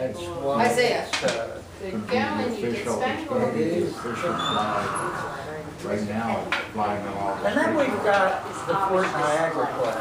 That's spangled. why Isaiah. it's, The gonna be gown you get official. spangled. It's gonna be the official flag. Right now, it's flying on all the And then streets. we've got the Fort Niagara flag.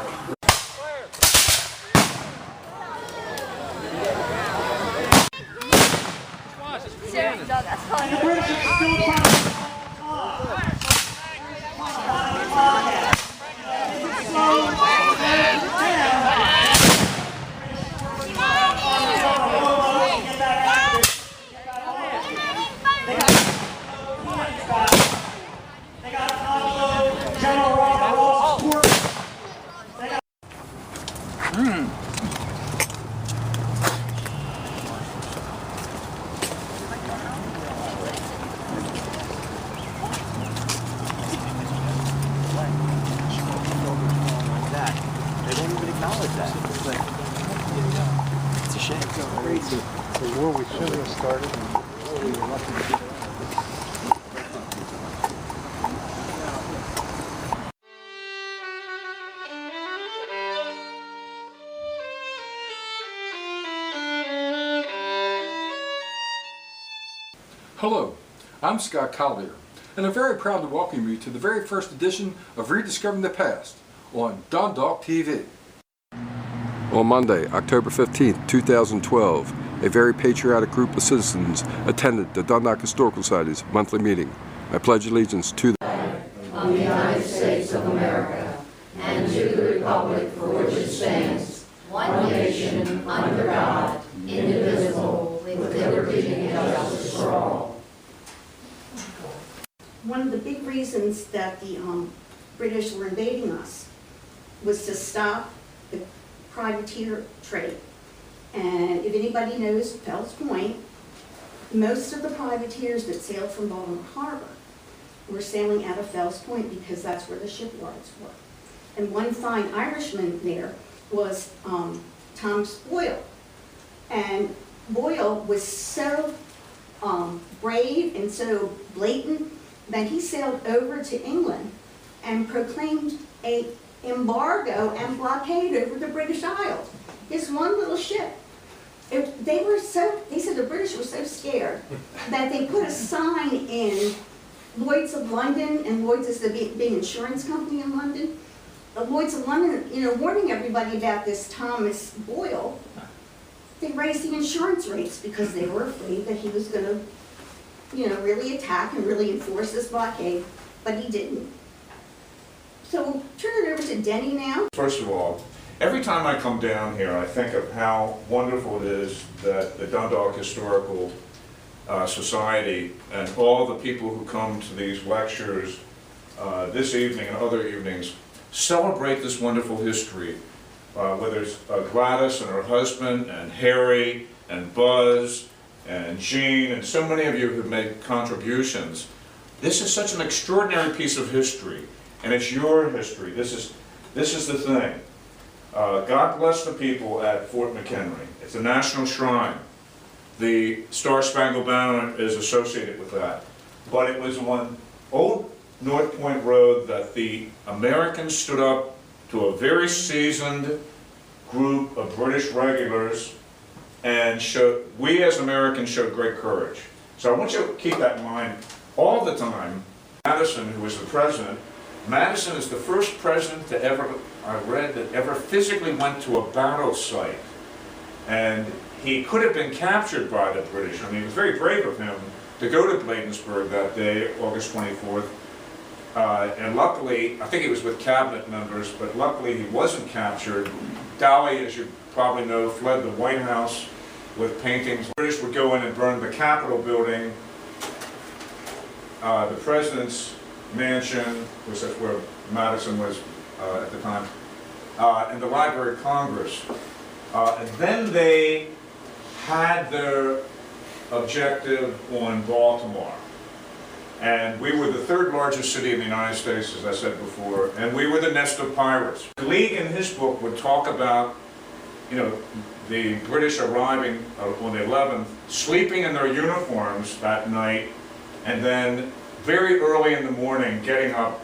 They won't even acknowledge that. It's a shame. The war we shouldn't have started. And we were lucky to get it. Hello, I'm Scott Collier, and I'm very proud to welcome you to the very first edition of Rediscovering the Past on Dundalk TV. On Monday, October 15th, 2012, a very patriotic group of citizens attended the Dundalk Historical Society's monthly meeting. I pledge allegiance to of the United States of America and to the republic for which it stands, one nation, under God, indivisible, with liberty and justice for all. One of the big reasons that the British were invading us was to stop the privateer trade. And if anybody knows Fells Point, most of the privateers that sailed from Baltimore Harbor were sailing out of Fells Point because that's where the shipyards were. And one fine Irishman there was Thomas Boyle. And Boyle was so brave and so blatant that he sailed over to England and proclaimed an embargo and blockade over the British Isles. His one little ship. They said the British were so scared that they put a sign in Lloyd's of London, and Lloyd's is the big insurance company in London. Lloyd's of London, warning everybody about this Thomas Boyle. They raised the insurance rates because they were afraid that he was going to really attack and really enforce this blockade, but he didn't. So we'll turn it over to Denny now. First of all, every time I come down here, I think of how wonderful it is that the Dundalk Historical Society and all the people who come to these lectures this evening and other evenings celebrate this wonderful history. Whether it's Gladys and her husband, and Harry, and Buzz, and Jean, and so many of you who've made contributions. This is such an extraordinary piece of history, and it's your history. This is the thing. God bless the people at Fort McHenry. It's a national shrine. The Star-Spangled Banner is associated with that. But it was on Old North Point Road that the Americans stood up to a very seasoned group of British regulars, and we as Americans showed great courage. So I want you to keep that in mind all the time. Madison, who was the president, Madison is the first president to ever, I read, that ever physically went to a battle site. And he could have been captured by the British. I mean, it was very brave of him to go to Bladensburg that day, August 24th. And luckily, I think he was with cabinet members, but luckily he wasn't captured. Dolly, as you probably know, fled the White House with paintings. The British would go in and burn the Capitol building, the president's mansion, which that's where Madison was at the time, and the Library of Congress. And then they had their objective on Baltimore. And we were the third largest city in the United States, as I said before, and we were the nest of pirates. Gleig in his book would talk about, the British arriving on the 11th, sleeping in their uniforms that night, and then very early in the morning getting up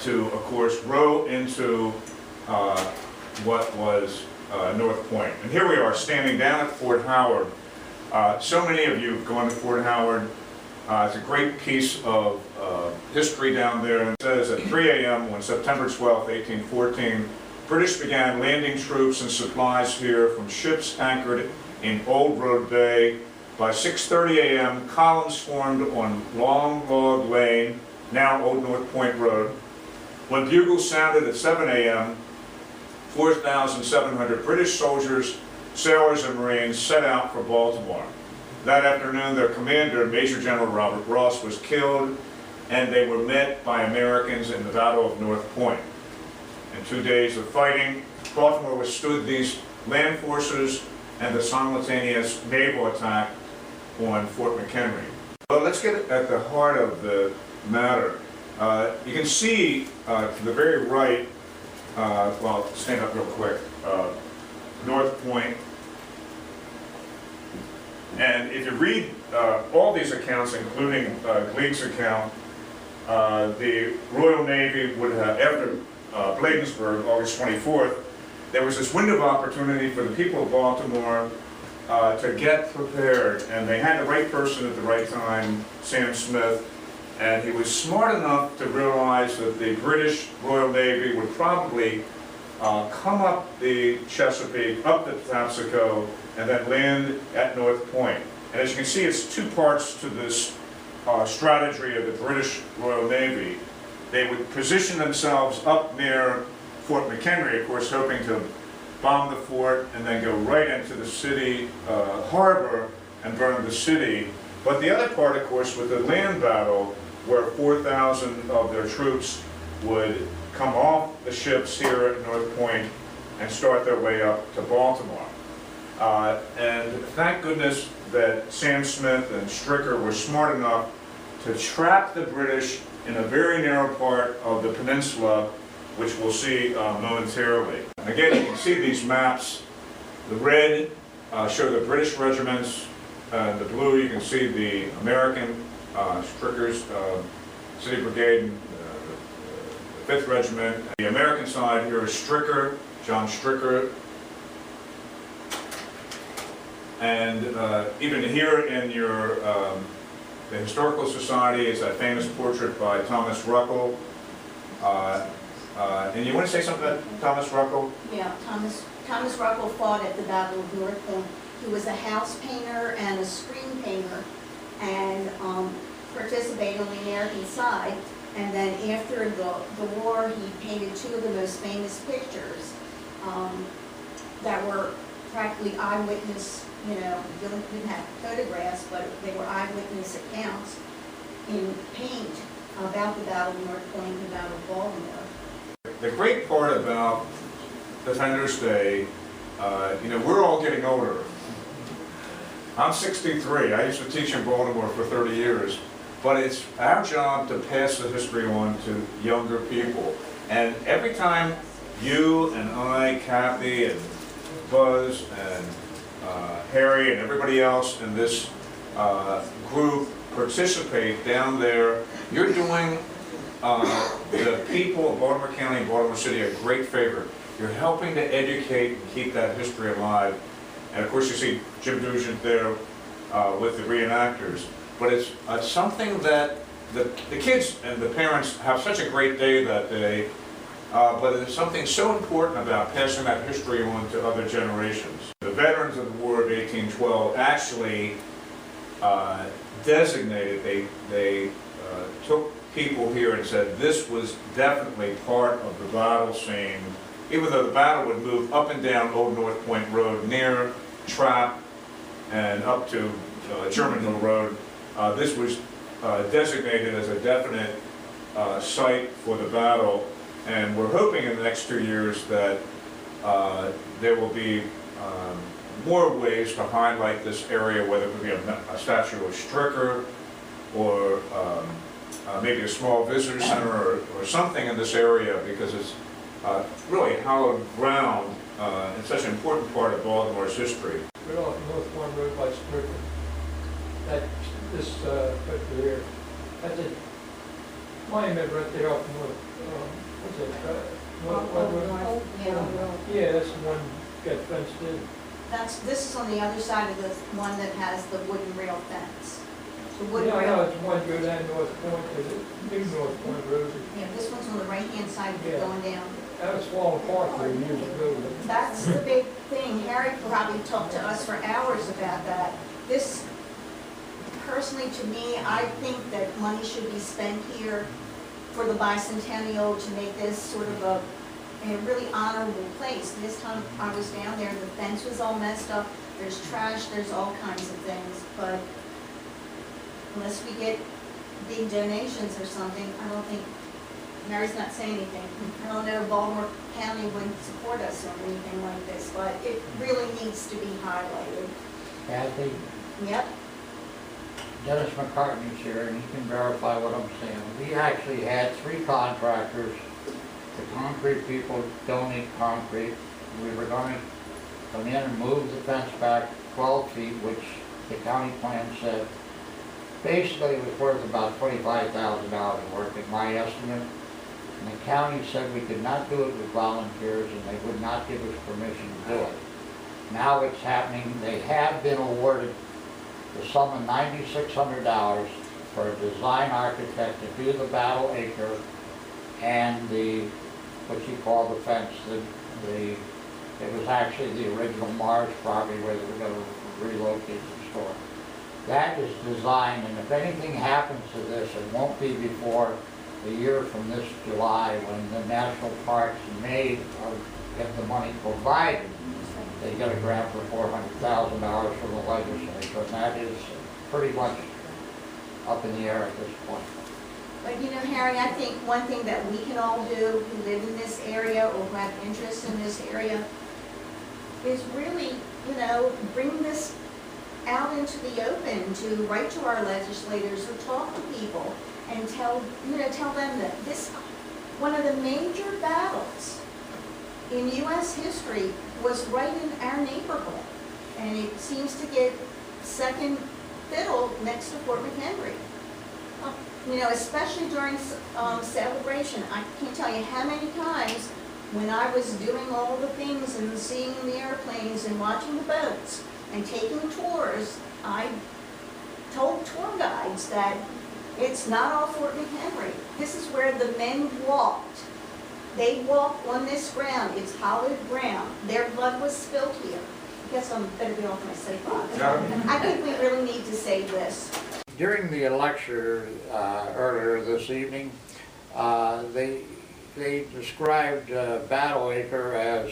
to, of course, row into what was North Point. And here we are standing down at Fort Howard. So many of you have gone to Fort Howard. It's a great piece of history down there. And it says at 3 a.m. on September 12, 1814, British began landing troops and supplies here from ships anchored in Old Road Bay. By 6:30 a.m., columns formed on Long Log Lane, now Old North Point Road. When bugles sounded at 7 a.m., 4,700 British soldiers, sailors, and Marines set out for Baltimore. That afternoon, their commander, Major General Robert Ross, was killed, and they were met by Americans in the Battle of North Point. In 2 days of fighting, Baltimore withstood these land forces and the simultaneous naval attack on Fort McHenry. Well, let's get at the heart of the matter. You can see to the very right, well, stand up real quick, North Point. And if you read all these accounts, including Gleek's account, the Royal Navy would have, after Bladensburg, August 24th, there was this window of opportunity for the people of Baltimore to get prepared. And they had the right person at the right time, Sam Smith, and he was smart enough to realize that the British Royal Navy would probably come up the Chesapeake, up the Tapsco, and then land at North Point. And as you can see, it's two parts to this strategy of the British Royal Navy. They would position themselves up near Fort McHenry, of course, hoping to bomb the fort and then go right into the city harbor and burn the city. But the other part, of course, was the land battle, where 4,000 of their troops would come off the ships here at North Point and start their way up to Baltimore. And thank goodness that Sam Smith and Stricker were smart enough to trap the British in a very narrow part of the peninsula, which we'll see momentarily. And again, you can see these maps. The red show the British regiments, the blue you can see the American Stricker's City Brigade, and the 5th Regiment. The American side here is Stricker, John Stricker. And even here in your the Historical Society is a famous portrait by Thomas Ruckle. And you want to say something about Thomas Ruckle? Yeah, Thomas Ruckle fought at the Battle of North Point. He was a house painter and a screen painter, and participated on the American side. And then after the war, he painted two of the most famous pictures that were practically eyewitness, you know, didn't have photographs, but they were eyewitness accounts in paint about the Battle of North Point and the Battle of Baltimore. The great part about Defenders Day, you know, we're all getting older. I'm 63. I used to teach in Baltimore for 30 years. But it's our job to pass the history on to younger people. And every time you and I, Kathy and Buzz and Harry and everybody else in this group participate down there, you're doing the people of Baltimore County and Baltimore City a great favor. You're helping to educate and keep that history alive. And of course you see Jim Dugent there with the reenactors. But it's something that the kids and the parents have such a great day that day, but it's something so important about passing that history on to other generations. The veterans of the War of 1812 actually designated, they took people here and said this was definitely part of the battle scene, even though the battle would move up and down Old North Point Road near Trap and up to German Mill Road. This was designated as a definite site for the battle, and we're hoping in the next 2 years that there will be more ways to highlight this area, whether it would be a statue of Stricker or maybe a small visitor center or something in this area, because it's really hallowed ground and such an important part of Baltimore's history. Right off North Point Road by Stricker. That this picture here, that's a monument right there off North. What's it? Yeah, that's one get fenced in. This is on the other side of the one that has the wooden rail fence. The wooden Yeah, I know, rail, it's one go down North Point, because it, big North Point Road, yeah, this one's on the right-hand side of it Yeah. going down. that was falling apart for years ago. That's the big thing. Harry probably talked to us for hours about that. This, personally, to me, I think that money should be spent here for the bicentennial to make this sort of a really honorable place. This time I was down there, the fence was all messed up. There's trash, there's all kinds of things, but unless we get big donations or something, I don't think, Mary's not saying anything. I don't know if Baltimore County would support us on anything like this, but it really needs to be highlighted. Kathy, Yep, Dennis McCartney's here, and he can verify what I'm saying. We actually had 3 contractors. The concrete people donate concrete. We were going to come in and move the fence back 12 feet, which the county plan said. Basically, it was worth about $25,000 worth in my estimate. And the county said we could not do it with volunteers, and they would not give us permission to do it. Now it's happening. They have been awarded the sum of $9,600 for a design architect to do the Battle Acre and the, what you call the fence, it was actually the original Mars property where they were going to relocate the store. That is designed, and if anything happens to this, it won't be before a year from this July when the national parks may get the money provided. They get a grant for $400,000 from the legislature, and that is pretty much up in the air at this point. but you know, Harry, I think one thing that we can all do who live in this area or who have interest in this area is really, you know, bring this out into the open, to write to our legislators or talk to people and tell them that this, one of the major battles in U.S. history was right in our neighborhood. And it seems to get second fiddle next to Fort McHenry. You know, especially during celebration. I can't tell you how many times when I was doing all the things and seeing the airplanes and watching the boats and taking tours, I told tour guides that it's not all Fort McHenry. This is where the men walked. They walked on this ground. It's hallowed ground. Their blood was spilled here. I guess I better be off my soapbox. I think we really need to save this. During the lecture earlier this evening, they described Battle Acre as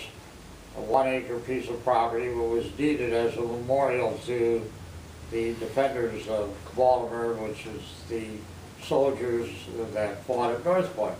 a 1-acre piece of property that was deeded as a memorial to the defenders of Baltimore, which is the soldiers that fought at North Point.